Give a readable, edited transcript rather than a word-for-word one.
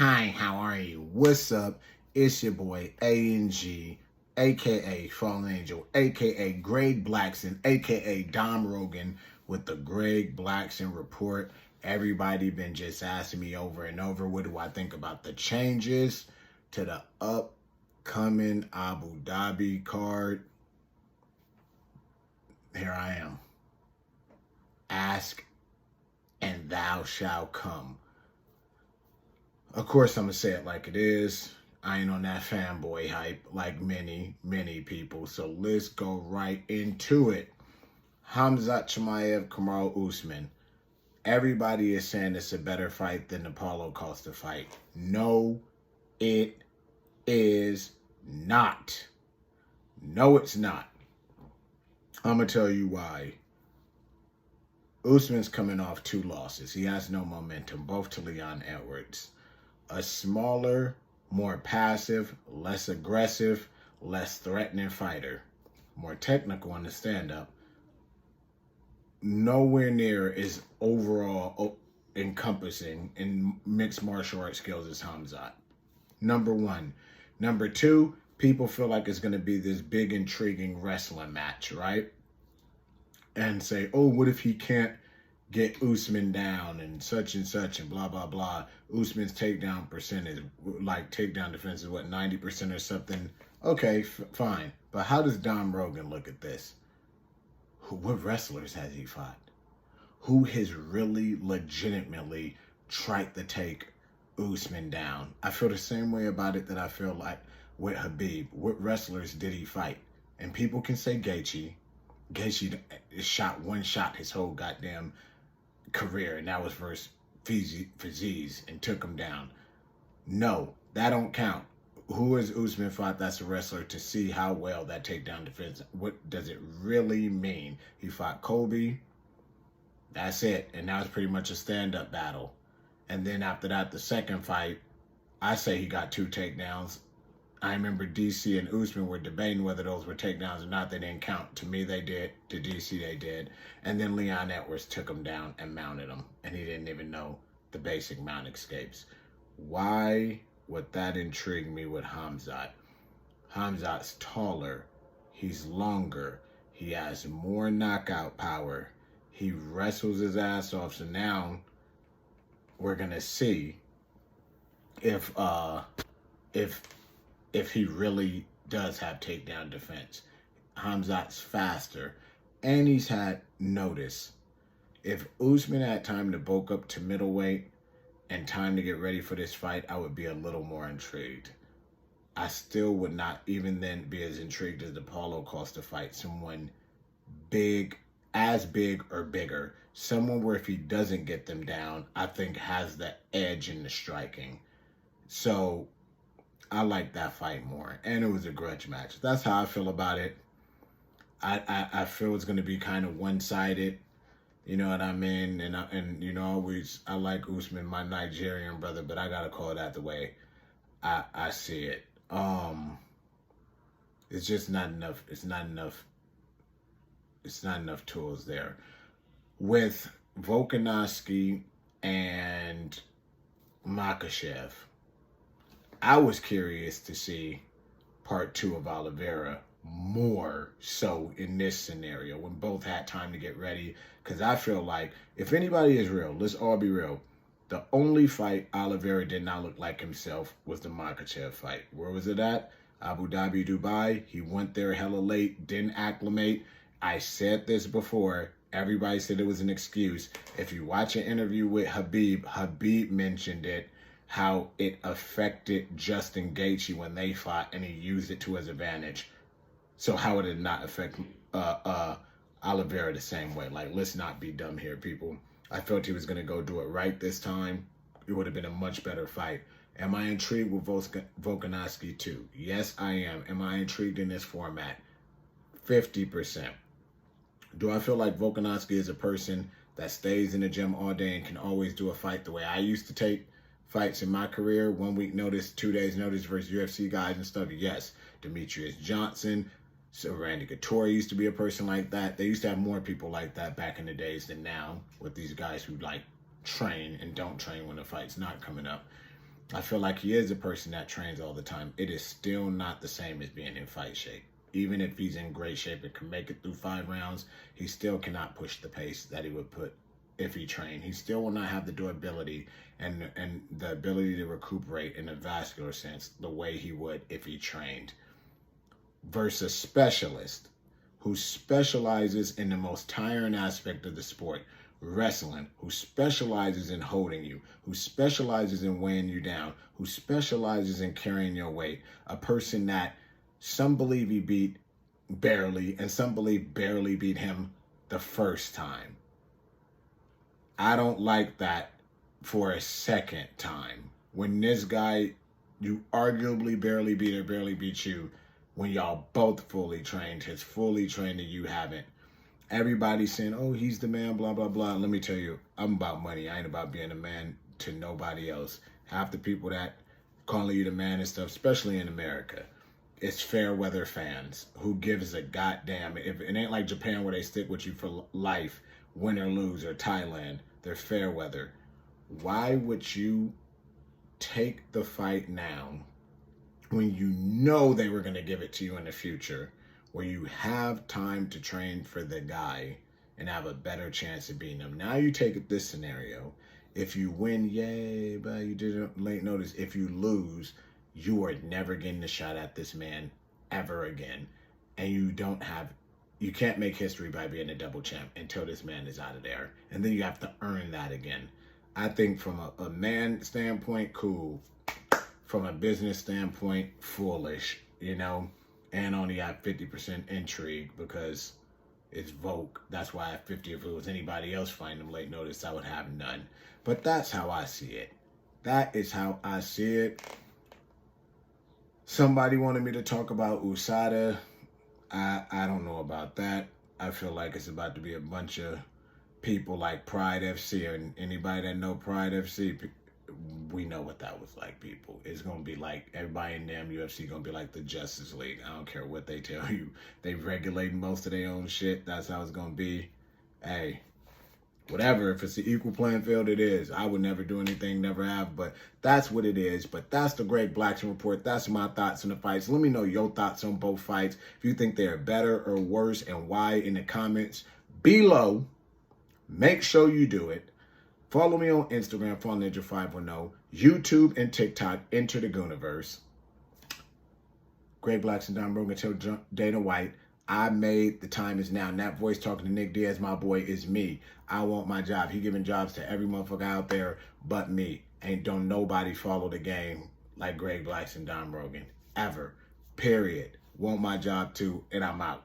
Hi, how are you? What's up? It's your boy ANG, aka Fallen Angel, aka Greg Blackson, aka Dom Rogan with the Greg Blackson Report. Everybody been just asking me over and over, what do I think about the changes to the upcoming Abu Dhabi card? Here I am. Ask and thou shalt come. Of course, I'm going to say it like it is. I ain't on that fanboy hype like many people. So let's go right into it. Khamzat Chimaev, Kamaru Usman. Everybody is saying it's a better fight than the Paulo Costa fight. No, it is not. No, it's not. I'm going to tell you why. Usman's coming off 2 losses. He has no momentum, both to Leon Edwards. A smaller, more passive, less aggressive, less threatening fighter. More technical in the stand-up. Nowhere near as overall encompassing in mixed martial arts skills as Khamzat. Number 1. Number 2, people feel like it's going to be this big, intriguing wrestling match, right? And say, oh, what if he can't get Usman down and such and blah, blah, blah. Usman's takedown percentage, like takedown defense is what, 90% or something? Okay, fine. But how does Dom Rogan look at this? What wrestlers has he fought? Who has really legitimately tried to take Usman down? I feel the same way about it that I feel like with Khabib. What wrestlers did he fight? And people can say Gaethje. Gaethje shot one shot his whole goddamn career, and that was versus Fiziev and took him down. No, that don't count. Who has Usman fought that's a wrestler to see how well that takedown defense, what does it really mean? He fought Kobe. That's it. And that was pretty much a stand-up battle. And then after that, the second fight, I say he got 2 takedowns. I remember DC and Usman were debating whether those were takedowns or not. They didn't count. To me, they did. To DC, they did. And then Leon Edwards took him down and mounted him. And he didn't even know the basic mount escapes. Why would that intrigue me with Khamzat? Khamzat's taller. He's longer. He has more knockout power. He wrestles his ass off. So now we're going to see if he really does have takedown defense. Khamzat's faster, and he's had notice. If Usman had time to bulk up to middleweight and time to get ready for this fight, I would be a little more intrigued. I still would not even then be as intrigued as the Paulo Costa fight. Someone big, as big or bigger. Someone where if he doesn't get them down, I think has the edge in the striking. So I like that fight more. And it was a grudge match. That's how I feel about it. I feel it's going to be kind of one-sided. You know what I mean? And you know, I like Usman, my Nigerian brother, but I got to call that the way I see it. It's just not enough. It's not enough tools there. With Volkanovski and Makhachev, I was curious to see part 2 of Oliveira more so in this scenario when both had time to get ready. Because I feel like if anybody is real, let's all be real. The only fight Oliveira did not look like himself was the Makhachev fight. Where was it at? Abu Dhabi, Dubai. He went there hella late, didn't acclimate. I said this before. Everybody said it was an excuse. If you watch an interview with Khabib mentioned it, how it affected Justin Gaethje when they fought, and he used it to his advantage. So how would it not affect Oliveira the same way? Like, let's not be dumb here, people. I felt he was going to go do it right this time. It would have been a much better fight. Am I intrigued with Volkanovski too? Yes, I am. Am I intrigued in this format? 50%. Do I feel like Volkanovski is a person that stays in the gym all day and can always do a fight the way I used to take fights in my career? 1 week notice, 2 days notice versus UFC guys and stuff? Yes. Demetrius Johnson. So Randy Couture used to be a person like that. They used to have more people like that back in the days than now with these guys who like train and don't train when the fight's not coming up. I feel like he is a person that trains all the time. It is still not the same as being in fight shape. Even if he's in great shape and can make it through 5 rounds, he still cannot push the pace that he would put if he trained. He still will not have the durability and the ability to recuperate in a vascular sense the way he would if he trained. Versus specialist, who specializes in the most tiring aspect of the sport, wrestling, who specializes in holding you, who specializes in weighing you down, who specializes in carrying your weight. A person that some believe he beat barely, and some believe barely beat him the first time. I don't like that for a second time. When this guy, you arguably barely beat or barely beat you, when y'all both fully trained, has fully trained and you haven't. Everybody's saying, oh, he's the man, blah, blah, blah. Let me tell you, I'm about money. I ain't about being a man to nobody else. Half the people that calling you the man and stuff, especially in America, it's fair weather fans. Who gives a goddamn? If it ain't like Japan where they stick with you for life, win or lose, or Thailand, they're fair weather. Why would you take the fight now when you know they were going to give it to you in the future, where you have time to train for the guy and have a better chance of beating him? Now you take this scenario. If you win, yay, but you didn't late notice. If you lose, you are never getting a shot at this man ever again. And you can't make history by being a double champ until this man is out of there. And then you have to earn that again. I think from a man standpoint, cool. From a business standpoint, foolish, and only have 50% intrigue because it's Vogue. That's why I have 50. If it was anybody else fighting them late notice, I would have none. But that's how I see it. That is how I see it. Somebody wanted me to talk about USADA. I don't know about that. I feel like it's about to be a bunch of people like Pride FC, and anybody that know Pride FC, we know what that was like, people. It's going to be like everybody in damn UFC going to be like the Justice League. I don't care what they tell you. They regulate most of their own shit. That's how it's going to be. Hey, whatever. If it's the equal playing field, it is. I would never do anything, never have, but that's what it is. But that's the Greg Blackson Report. That's my thoughts on the fights. Let me know your thoughts on both fights. If you think they're better or worse and why in the comments below. Make sure you do it. Follow me on Instagram, FallNinja510, YouTube and TikTok, Enter the Gooniverse. Greg Blackson, Don Rogan, tell Dana White, I made The Time Is Now. And that voice talking to Nick Diaz, my boy, is me. I want my job. He giving jobs to every motherfucker out there but me. Ain't don't nobody follow the game like Greg Blackson, Don Rogan. Ever. Period. Want my job too, and I'm out.